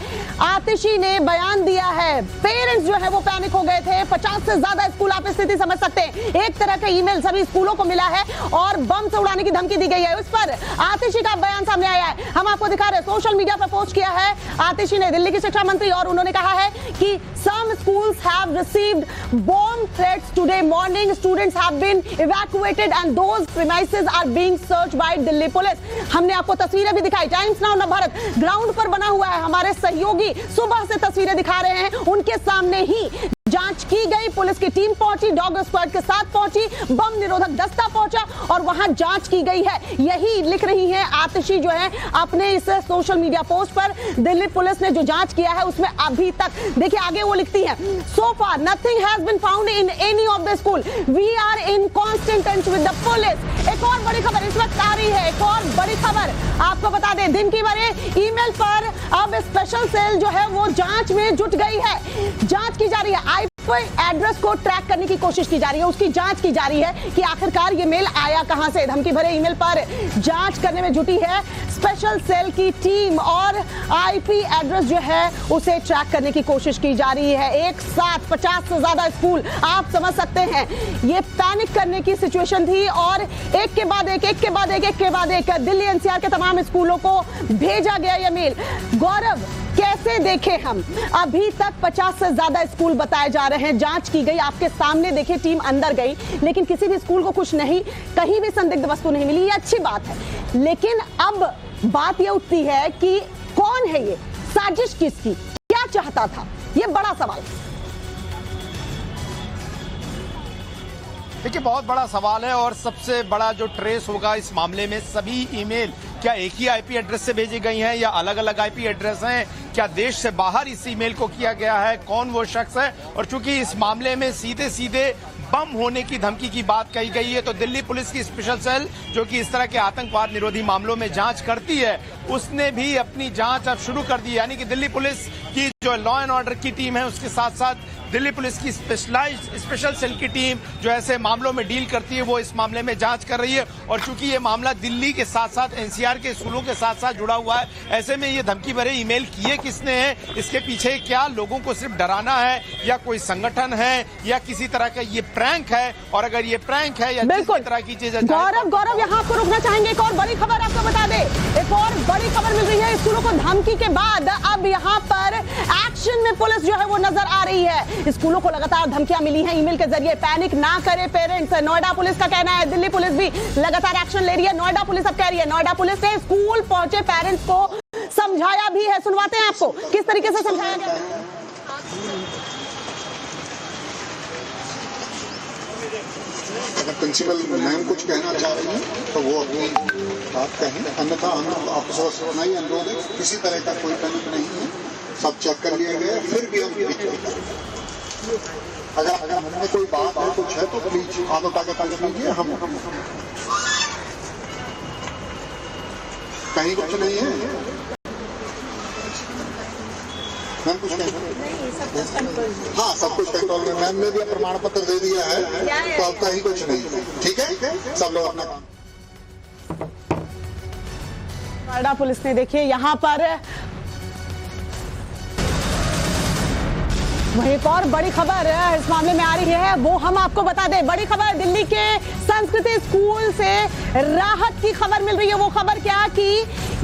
आतिशी ने बयान दिया है। पेरेंट्स जो है वो पैनिक हो गए थे, 50 से ज्यादा स्कूल, आप स्थिति समझ सकते हैं। एक तरह का ईमेल सभी स्कूलों को मिला है और बम से उड़ाने की धमकी दी गई है। उस पर आतिशी का बयान सामने आया है, हम आपको दिखा रहे हैं, सोशल मीडिया पर पोस्ट किया है आतिशी ने, दिल्ली की शिक्षा मंत्री, और उन्होंने कहा है कि some schools have received bomb threats today morning, students have been evacuated and those premises are being searched by Delhi police। हमने आपको तस्वीरें भी दिखाई, टाइम्स नाउ नवभारत ग्राउंड पर बना हुआ है, हमारे सहयोगी सुबह से तस्वीरें दिखा रहे हैं, उनके सामने ही जांच की गई, पुलिस की टीम पहुंची, डॉग स्क्वाड के साथ पहुंची, बम निरोधक दस्ता पहुंचा और वहां जांच की गई है। यही लिख रही हैं आतिशी जो है अपने इस सोशल मीडिया पोस्ट पर। दिल्ली पुलिस ने जो जांच किया है उसमें अभी तक, देखिए आगे वो लिखती है, so far nothing has been found in any of the school, we are in constant touch with the police. एक और बड़ी खबर इस वक्त आ रही है, एक और बड़ी खबर आपको बता दें, दिन की बड़े ईमेल पर अब स्पेशल सेल जो है वो जांच में जुट गई है, जांच की जा रही है, एड्रेस को ट्रैक करने की कोशिश की जा रही है, उसकी जांच की जा रही है कि आखिरकार ये मेल आया कहां से। धमकी भरे ईमेल पर जांच करने में जुटी है स्पेशल सेल की टीम और आईपी एड्रेस जो है उसे ट्रैक करने की कोशिश की जा रही है। एक साथ 50 से ज्यादा स्कूल, आप समझ सकते हैं ये पैनिक करने की सिचुएशन थी और एक के बाद एक, एक के बाद एक, एक के बाद एक दिल्ली एनसीआर के तमाम स्कूलों को भेजा गया यह मेल। गौरव, कैसे देखें हम, अभी तक 50 से ज्यादा स्कूल बताए जा रहे हैं, जांच की गई, आपके सामने देखिए टीम अंदर गई, लेकिन किसी भी स्कूल को कुछ नहीं, कहीं भी संदिग्ध वस्तु नहीं मिली, ये अच्छी बात है। लेकिन अब बात ये उठती है कि कौन है ये, साजिश किसकी, क्या चाहता था, ये बड़ा सवाल। देखिए, बहुत बड़ा सवाल है और सबसे बड़ा जो ट्रेस होगा इस मामले में, सभी ईमेल क्या एक ही आईपी एड्रेस से भेजी गई हैं या अलग अलग आईपी एड्रेस हैं, क्या देश से बाहर इस ईमेल को किया गया है, कौन वो शख्स है। और चूंकि इस मामले में सीधे सीधे बम होने की धमकी की बात कही गई है, तो दिल्ली पुलिस की स्पेशल सेल जो कि इस तरह के आतंकवाद निरोधी मामलों में जांच करती है, उसने भी अपनी जांच अब शुरू कर दी है। यानी कि दिल्ली पुलिस की जो लॉ एंड ऑर्डर की टीम है उसके साथ साथ दिल्ली पुलिस की स्पेशल सेल की टीम जो ऐसे मामलों में डील करती है वो इस मामले में जांच कर रही है। और चूंकि ये मामला दिल्ली के साथ साथ एनसीआर के स्कूलों के साथ साथ जुड़ा हुआ है, ऐसे में ये धमकी भरे ईमेल किए किसने हैं, इसके पीछे क्या लोगों को सिर्फ डराना है या कोई संगठन है या किसी तरह का ये प्रैंक है, और अगर ये प्रैंक है या किसी तरह की चीज। गौरव यहाँ आपको रुकना चाहेंगे। एक और बड़ी खबर आपको बता दे, एक और बड़ी खबर मिल रही है। स्कूलों को धमकी के बाद अब यहाँ पर एक्शन में पुलिस जो है वो नजर आ रही है। स्कूलों को लगातार धमकियां मिली हैं ईमेल के जरिए। पैनिक ना करे पेरेंट्स, नोएडा पुलिस का कहना है। दिल्ली पुलिस भी लगातार एक्शन ले रही है। नोएडा पुलिस अब कह रही है, नोएडा पुलिस ने स्कूल पहुंचे पेरेंट्स को समझाया भी है। सुनवाते हैं आपको किस तरीके से समझाया गया। अगर प्रिंसिपल मैम कुछ कहना चाह रही है तो वो अपनी बात कहें, अन्यथा हम ऑफिसर्स को नहीं अनुरोध है, किसी तरह का कोई पैनिक नहीं है, सब चेक कर लिए गए। फिर भी हम अगर हमें कोई बात है कुछ है तो प्लीज आदत आगे तक लीजिए। हम कहीं कुछ नहीं है मैम, कुछ नहीं। हाँ, सब कुछ कंट्रोल में। मैम ने भी प्रमाण पत्र दे दिया है तो अब कहीं कुछ नहीं। ठीक है, सब लोग अपना काम। नोएडा पुलिस ने देखिए यहाँ पर वही एक और बड़ी खबर इस मामले में आ रही है, वो हम आपको बता दें। बड़ी खबर दिल्ली के संस्कृति स्कूल से राहत की खबर मिल रही है। वो खबर क्या कि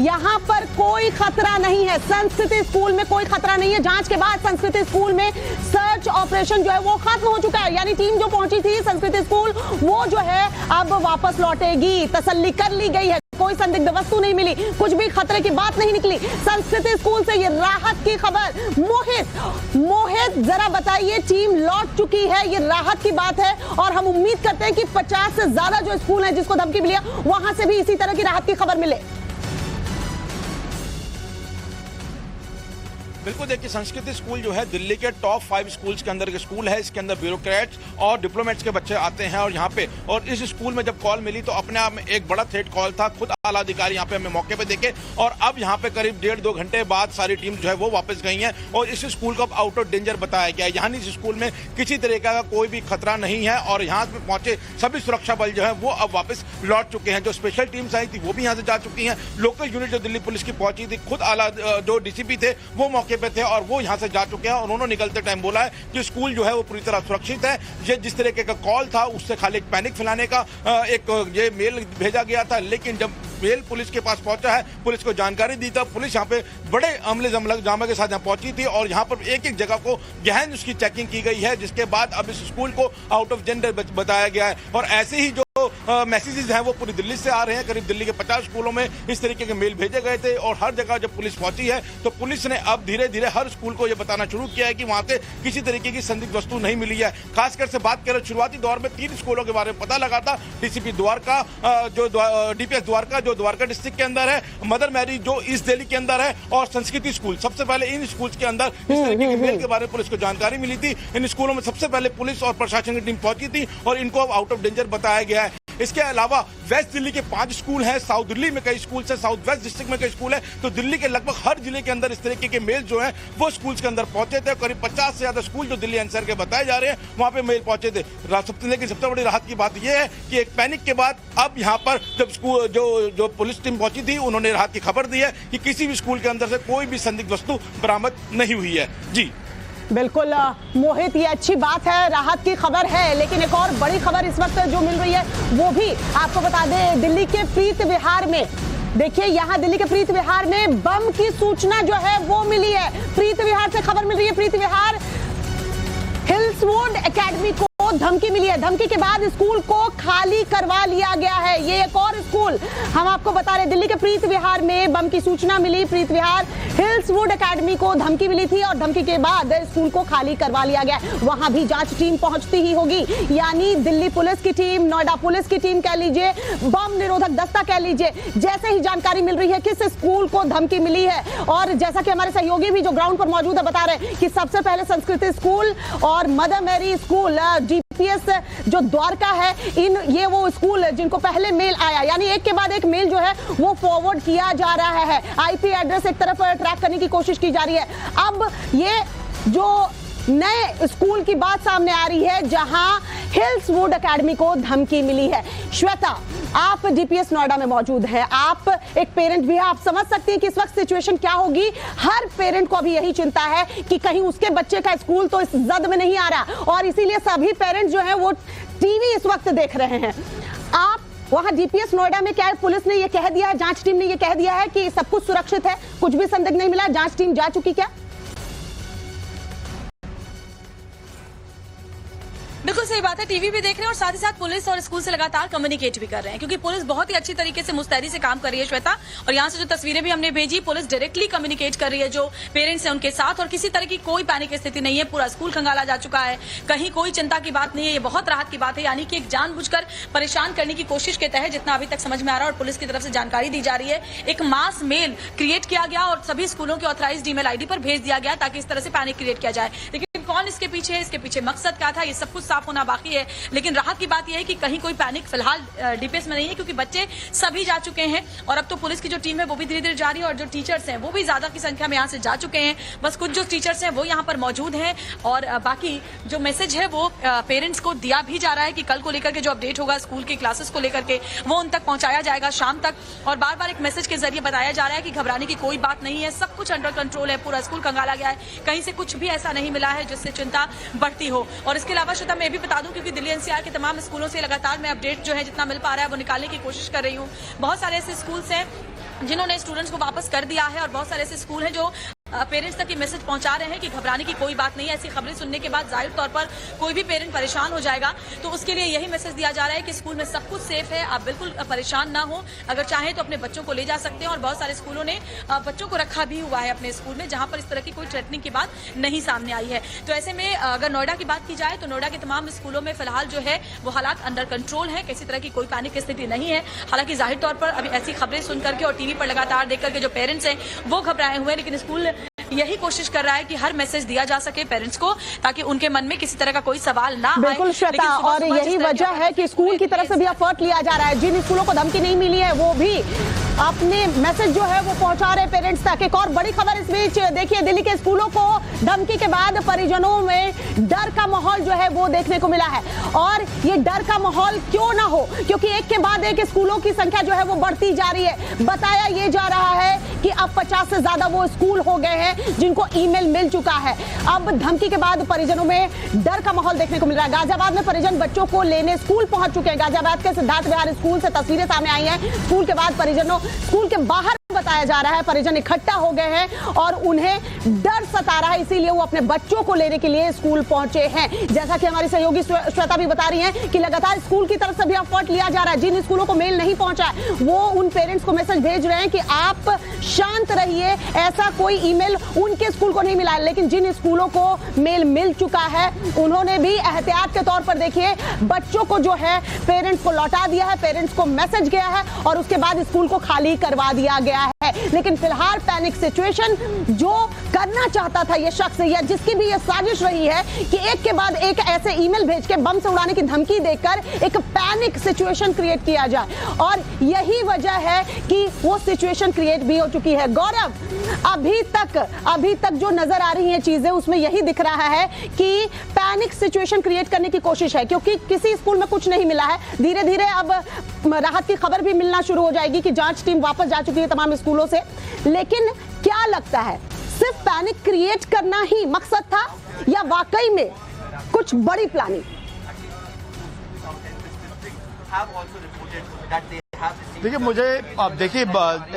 यहाँ पर कोई खतरा नहीं है, संस्कृति स्कूल में कोई खतरा नहीं है। जांच के बाद संस्कृति स्कूल में सर्च ऑपरेशन जो है वो खत्म हो चुका है। यानी टीम जो पहुंची थी संस्कृति स्कूल वो जो है अब वापस लौटेगी। तसल्ली कर ली गई है, कोई संदिग्ध वस्तु नहीं मिली, कुछ भी खतरे की बात नहीं निकली। संस्कृति स्कूल से ये राहत की खबर। मोहित जरा बताइए, टीम लौट चुकी है, ये राहत की बात है और हम उम्मीद करते हैं कि 50 से ज्यादा जो स्कूल है जिसको धमकी मिली है वहां से भी इसी तरह की राहत की खबर मिले। बिल्कुल, देखिए संस्कृति स्कूल जो है दिल्ली के टॉप 5 स्कूल्स के अंदर के स्कूल है। इसके अंदर ब्यूरोक्रेट्स और डिप्लोमेट्स के बच्चे आते हैं और यहाँ पे, और इस स्कूल में जब कॉल मिली तो अपने आप में एक बड़ा थ्रेट कॉल था। खुद आला अधिकारी यहाँ पे हमें मौके पे देखे और अब यहाँ पे करीब 1.5-2 घंटे बाद सारी टीम जो है वो वापस गई है और इस स्कूल को अब आउट ऑफ डेंजर बताया गया है। यहाँ इस स्कूल में किसी तरीके का कोई भी खतरा नहीं है और यहाँ पे पहुंचे सभी सुरक्षा बल जो है वो अब वापस लौट चुके हैं। जो स्पेशल टीम्स आई थी वो भी यहाँ से जा चुकी है। लोकल यूनिट जो दिल्ली पुलिस की पहुंची थी, खुद आला जो डीसीपी थे वो मौके पे थे और वो यहाँ से जा चुके हैं। उन्होंने निकलते टाइम बोला है कि स्कूल जो है वो पूरी तरह सुरक्षित है। ये जिस तरीके का कॉल था उससे खाली एक पैनिक फैलाने का एक ये मेल भेजा गया था, लेकिन जब मेल पुलिस के पास पहुंचा है, पुलिस को जानकारी दी था, पुलिस यहाँ पे बड़े अमले जामा के साथ यहाँ पहुंची थी और यहाँ पर एक एक जगह को गहन उसकी चेकिंग की गई है, जिसके बाद अब इस स्कूल को आउट ऑफ जेंडर बताया गया है। और ऐसे ही जो मैसेजेस हैं वो पूरी दिल्ली से आ रहे हैं। करीब दिल्ली के 50 स्कूलों में इस तरीके के मेल भेजे गए थे और हर जगह जब पुलिस पहुंची है तो पुलिस ने अब धीरे धीरे हर स्कूल को ये बताना शुरू किया है कि वहां से किसी तरीके की संदिग्ध वस्तु नहीं मिली है। खासकर से बात करें, शुरुआती दौर में 3 स्कूलों के बारे में पता लगा था। डीसीपी द्वारका जो डीपीएस द्वारका जो द्वारका डिस्ट्रिक्ट के अंदर है, मदर मैरी जो ईस्ट दिल्ली के अंदर है और संस्कृति स्कूल। सबसे पहले इन स्कूल्स के अंदर इस तरीके के मेल के बारे में पुलिस को जानकारी मिली थी। इन स्कूलों में सबसे पहले पुलिस और प्रशासन की टीम पहुंची थी और इनको अब आउट ऑफ डेंजर बताया गया है। इसके अलावा वेस्ट दिल्ली के 5 स्कूल हैं, साउथ दिल्ली में कई स्कूल हैं, साउथ वेस्ट डिस्ट्रिक्ट में कई स्कूल हैं। तो दिल्ली के लगभग हर जिले के अंदर इस तरीके के मेल जो हैं वो स्कूल्स के अंदर पहुंचे थे। करीब 50 से ज्यादा स्कूल जो दिल्ली एनसीआर के बताए जा रहे हैं वहां पे मेल पहुंचे थे। लेकिन सबसे बड़ी राहत की बात यह है कि एक पैनिक के बाद अब यहाँ पर जब स्कूल जो पुलिस टीम पहुंची थी उन्होंने राहत की खबर दी है कि किसी भी स्कूल के अंदर से कोई भी संदिग्ध वस्तु बरामद नहीं हुई है। जी बिल्कुल मोहित, ये अच्छी बात है, राहत की खबर है। लेकिन एक और बड़ी खबर इस वक्त जो मिल रही है वो भी आपको बता दें। दिल्ली के प्रीत विहार में देखिए, यहाँ दिल्ली के प्रीत विहार में बम की सूचना जो है वो मिली है। प्रीत विहार से खबर मिल रही है, प्रीत विहार हिल्सवुड एकेडमी को धमकी मिली है। धमकी के बाद स्कूल को खाली करवा लिया गया है। ये एक और स्कूल हम आपको बता रहे, दिल्ली के प्रीत विहार में बम की सूचना मिली। प्रीत विहार हिल्सवुड एकेडमी को धमकी मिली थी और धमकी के बाद स्कूल को खाली करवा लिया गया। वहां भी जांच टीम पहुंचती ही होगी। यानी दिल्ली पुलिस की टीम, नोएडा पुलिस की टीम कह लीजिए, बम निरोधक दस्ता कह लीजिए, जैसे ही जानकारी मिल रही है किस स्कूल को धमकी मिली है और जैसा कि हमारे सहयोगी भी जो ग्राउंड पर मौजूद है बता रहे हैं कि सबसे पहले संस्कृति स्कूल और मदर मैरी स्कूल, डीपीएस जो द्वारका है, ये वो स्कूल जिनको पहले मेल आया। यानी एक के बाद एक मेल जो है वो फॉरवर्ड किया जा रहा है। आईपी एड्रेस एक तरफ ट्रैक करने की कोशिश की जा रही है। अब ये जो नए स्कूल की बात सामने आ रही है जहां हिल्सवुड एकेडमी को धमकी मिली है। श्वेता, आप डीपीएस नोएडा में मौजूद हैं, आप एक पेरेंट भी हैं, आप समझ सकती हैं कि इस वक्त सिचुएशन क्या होगी। हर पेरेंट को अभी यही चिंता है कि कहीं उसके बच्चे का स्कूल तो इस जद में नहीं आ रहा, और इसीलिए सभी पेरेंट्स जो हैं वो टीवी इस वक्त देख रहे हैं। आप वहां डीपीएस नोएडा में क्या है, पुलिस ने यह कह दिया है, जांच टीम ने यह कह दिया है कि सब कुछ सुरक्षित है, कुछ भी संदिग्ध नहीं मिला, जांच टीम जा चुकी क्या? बिल्कुल सही बात है, टीवी भी देख रहे हैं और साथ ही साथ पुलिस और स्कूल से लगातार कम्युनिकेट भी कर रहे हैं, क्योंकि पुलिस बहुत ही अच्छी तरीके से मुस्तैदी से काम कर रही है श्वेता। और यहाँ से जो तस्वीरें भी हमने भेजी, पुलिस डायरेक्टली कम्युनिकेट कर रही है जो पेरेंट्स हैं उनके साथ, और किसी तरह की कोई पैनिक स्थिति नहीं है। पूरा स्कूल खंगाला जा चुका है, कहीं कोई चिंता की बात नहीं है, ये बहुत राहत की बात है। यानी कि एक जानबूझकर परेशान करने की कोशिश के तहत, जितना अभी तक समझ में आ रहा है और पुलिस की तरफ से जानकारी दी जा रही है, एक मास मेल क्रिएट किया गया और सभी स्कूलों के ऑथराइज्ड ईमेल आईडी पर भेज दिया गया ताकि इस तरह से पैनिक क्रिएट किया जाए। लेकिन कौन इसके पीछे है, इसके पीछे मकसद क्या था, ये सब कुछ साफ होना बाकी है। लेकिन राहत की बात यह है कि कहीं कोई पैनिक फिलहाल डीपीएस में नहीं है, क्योंकि बच्चे सभी जा चुके हैं और अब तो पुलिस की जो टीम है वो भी धीरे धीरे जा रही है और जो टीचर्स हैं वो भी ज्यादा की संख्या में यहाँ से जा चुके हैं। बस कुछ जो टीचर्स हैं वो यहाँ पर मौजूद हैं और बाकी जो मैसेज है वो पेरेंट्स को दिया भी जा रहा है कि कल को लेकर के जो अपडेट होगा स्कूल की क्लासेस को लेकर के वो उन तक पहुंचाया जाएगा शाम तक। और बार बार एक मैसेज के जरिए बताया जा रहा है कि घबराने की कोई बात नहीं है, सब कुछ अंडर कंट्रोल है, पूरा स्कूल खंगाला गया है, कहीं से कुछ भी ऐसा नहीं मिला है जिससे चिंता बढ़ती हो। और इसके अलावा श्वेता मैं भी बता दूं, क्योंकि दिल्ली एनसीआर के तमाम स्कूलों से लगातार मैं अपडेट जो है जितना मिल पा रहा है वो निकालने की कोशिश कर रही हूँ। बहुत सारे ऐसे स्कूल्स हैं जिन्होंने स्टूडेंट्स को वापस कर दिया है और बहुत सारे ऐसे स्कूल हैं जो पेरेंट्स तक ये मैसेज पहुंचा रहे हैं कि घबराने की कोई बात नहीं है। ऐसी खबरें सुनने के बाद जाहिर तौर पर कोई भी पेरेंट परेशान हो जाएगा, तो उसके लिए यही मैसेज दिया जा रहा है कि स्कूल में सब कुछ सेफ है, आप बिल्कुल परेशान ना हो। अगर चाहें तो अपने बच्चों को ले जा सकते हैं और बहुत सारे स्कूलों ने बच्चों को रखा भी हुआ है अपने स्कूल में, जहां पर इस तरह की कोई थ्रेटनिंग की बात नहीं सामने आई है। तो ऐसे में अगर नोएडा की बात की जाए तो नोएडा के तमाम स्कूलों में फिलहाल जो है वो हालात अंडर कंट्रोल है, किसी तरह की कोई पैनिक की स्थिति नहीं है। हालांकि जाहिर तौर पर अभी ऐसी खबरें सुन करके और टीवी पर लगातार देख करके जो पेरेंट्स हैं वो घबराए हुए हैं, लेकिन स्कूल यही कोशिश कर रहा है कि हर मैसेज दिया जा सके पेरेंट्स को ताकि उनके मन में किसी तरह का कोई सवाल ना आए। बिल्कुल श्वेता, और यही वजह है कि स्कूल की तरफ से भी एफर्ट लिया जा रहा है। जिन स्कूलों को धमकी नहीं मिली है वो भी अपने मैसेज जो है वो पहुंचा रहे पेरेंट्स तक। एक और बड़ी खबर इस बीच देखिए, दिल्ली के स्कूलों को धमकी के बाद परिजनों में डर का माहौल जो है वो देखने को मिला है। और ये डर का माहौल क्यों ना हो, क्योंकि एक के बाद एक स्कूलों की संख्या जो है वो बढ़ती जा रही है। बताया ये जा रहा है कि अब 50 से ज्यादा वो स्कूल हो गए हैं जिनको ईमेल मिल चुका है। अब धमकी के बाद परिजनों में डर का माहौल देखने को मिल रहा है। गाजियाबाद में परिजन बच्चों को लेने स्कूल पहुंच चुके हैं। गाजियाबाद के सिद्धार्थ विहार स्कूल से तस्वीरें सामने आई हैं। स्कूल के बाद परिजनों, स्कूल के बाहर बताया जा रहा है परिजन इकट्ठा हो गए हैं और उन्हें डर सता रहा है, इसीलिए वो अपने बच्चों को लेने के लिए स्कूल पहुंचे हैं। जैसा कि हमारी सहयोगी श्वेता भी बता रही हैं कि लगातार स्कूल की तरफ से भी एफर्ट लिया जा रहा है। जिन स्कूलों को मेल नहीं पहुंचा है वो उन पेरेंट्स को मैसेज भेज रहे हैं कि आप शांत रहिए, ऐसा कोई ईमेल उनके स्कूल को नहीं मिला है। लेकिन जिन स्कूलों को मेल मिल चुका है उन्होंने भी एहतियात के तौर पर देखिए बच्चों को जो है पेरेंट्स को लौटा दिया है, पेरेंट्स को मैसेज गया है और उसके बाद स्कूल को खाली करवा दिया गया है। लेकिन फिलहाल पैनिक सिचुएशन जो करना चाहता था ये शख्स या जिसकी भी ये साजिश रही है कि एक के बाद एक ऐसे ईमेल भेज के बम से उड़ाने की धमकी देकर एक पैनिक सिचुएशन क्रिएट किया जाए, और यही वजह है कि वो सिचुएशन क्रिएट भी हो चुकी है। गौरव, अभी तक जो नजर आ रही हैं चीजें उसमें यही दिख रहा है कि पैनिक सिचुएशन क्रिएट करने की कोशिश है, क्योंकि किसी स्कूल में कुछ नहीं मिला है। धीरे धीरे अब राहत की खबर भी मिलना शुरू हो जाएगी कि जांच टीम वापस जा चुकी है तमाम स्कूलों से। लेकिन क्या लगता है, सिर्फ पैनिक क्रिएट करना ही मकसद था या वाकई में कुछ बड़ी प्लानिंग? देखिए, मुझे अब देखिए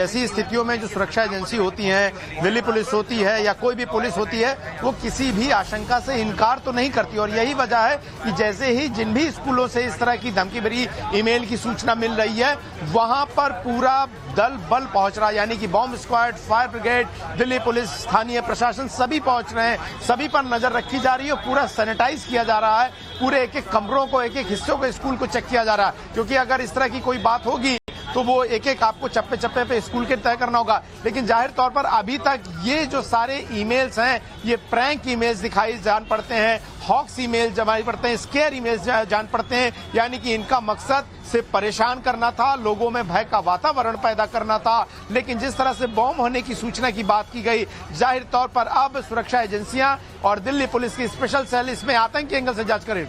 ऐसी स्थितियों में जो सुरक्षा एजेंसी होती हैं, दिल्ली पुलिस होती है या कोई भी पुलिस होती है, वो किसी भी आशंका से इनकार तो नहीं करती। और यही वजह है कि जैसे ही जिन भी स्कूलों से इस तरह की धमकी भरी ईमेल की सूचना मिल रही है वहां पर पूरा दल बल पहुंच रहा है, यानी कि bomb squad, fire brigade, Delhi police, स्थानीय प्रशासन सभी पहुंच रहे हैं, सभी पर नजर रखी जा रही है। पूरा सैनिटाइज किया जा रहा है, पूरे एक एक कमरों को, एक एक हिस्सों को, स्कूल को चेक किया जा रहा है, क्योंकि अगर इस तरह की कोई बात होगी तो वो एक एक आपको चप्पे चप्पे पे स्कूल के तय करना होगा। लेकिन जाहिर तौर पर अभी तक ये जो सारे ईमेल्स हैं ये प्रैंक ईमेल्स दिखाई जान पड़ते हैं, हॉक्स ईमेल जमाई पड़ते हैं, स्केयर ईमेल्स जान पड़ते हैं, यानी कि इनका मकसद सिर्फ परेशान करना था, लोगों में भय का वातावरण पैदा करना था। लेकिन जिस तरह से बॉम्ब होने की सूचना की बात की गई, जाहिर तौर पर अब सुरक्षा एजेंसियां और दिल्ली पुलिस की स्पेशल सेल इसमें आतंकी एंगल से जांच करें।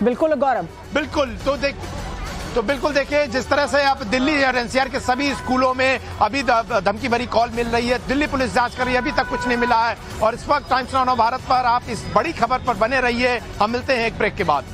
बिल्कुल गौरव, बिल्कुल। तो बिल्कुल देखिए, जिस तरह से अब दिल्ली और एनसीआर के सभी स्कूलों में अभी धमकी भरी कॉल मिल रही है, दिल्ली पुलिस जांच कर रही है, अभी तक कुछ नहीं मिला है। और इस वक्त टाइम्स नाउ भारत पर आप इस बड़ी खबर पर बने रहिए। हम मिलते हैं एक ब्रेक के बाद।